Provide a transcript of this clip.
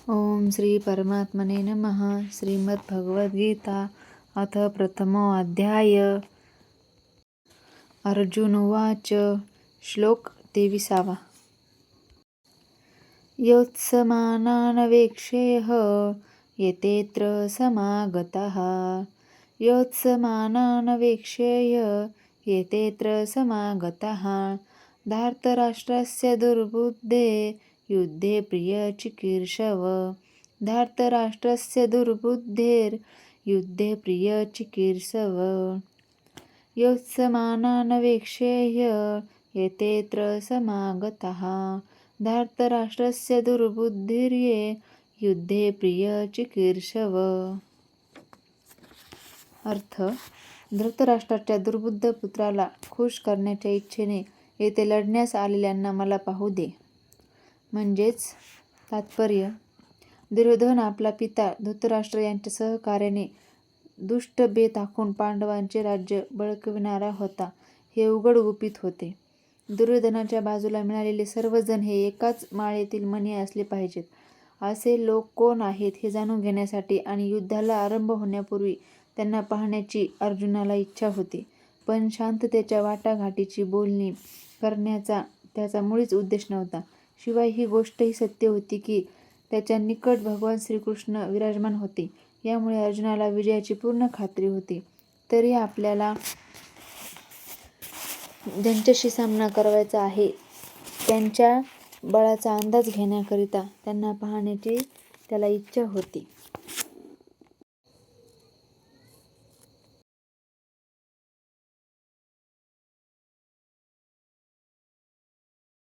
ओम श्री परमात्मने नमः. श्रीमद्भगवद्गीता अथ प्रथमोऽध्याय. अर्जुन उवाच. श्लोक 23. योत्समानानवेक्षेह येतेऽत्र समागताः. योत्समानानवेक्षेय येतेऽत्र समागताः. धार्तराष्ट्रस्य दुर्बुद्धे युद्धे प्रियचिकीर्षव. धार्तराष्ट्रस्य दुर्बुद्धेर्युद्धे प्रियचिकीर्षव. योत्समानानवेक्षेय येतेऽत्र समागताः. धार्तराष्ट्रस्य दुर्बुद्धिर्ये युद्धे प्रियचिकीर्षव. अर्थ. धृतराष्ट्राच्या दुर्बुद्ध पुत्राला खुश करण्याच्या इच्छेने येथे लढण्यास आलेल्यांना मला पाहू दे. म्हणजेच तात्पर्य. दुर्योधन आपला पिता धृतराष्ट्र यांच्या सहकार्याने दुष्ट बेत आखून पांडवांचे राज्य बळकविणारा होता हे उघड गुपित होते. दुर्योधनाच्या बाजूला मिळालेले सर्वजण हे एकाच माळेतील मणी असले पाहिजेत असे लोक कोण आहेत हे जाणून घेण्यासाठी आणि युद्धाला आरंभ होण्यापूर्वी त्यांना पाहण्याची अर्जुनाला इच्छा होती. पण शांततेच्या वाटाघाटीची बोलणी करण्याचा त्याचा मुळीच उद्देश नव्हता. शिवाय ही गोष्टही सत्य होती की त्याच्या निकट भगवान श्रीकृष्ण विराजमान होते. यामुळे अर्जुनाला विजयाची पूर्ण खात्री होती. तरी आपल्याला ज्यांच्याशी सामना करावयाचा आहे त्यांच्या बळाचा अंदाज घेण्याकरिता त्यांना पाहण्याची त्याला इच्छा होती.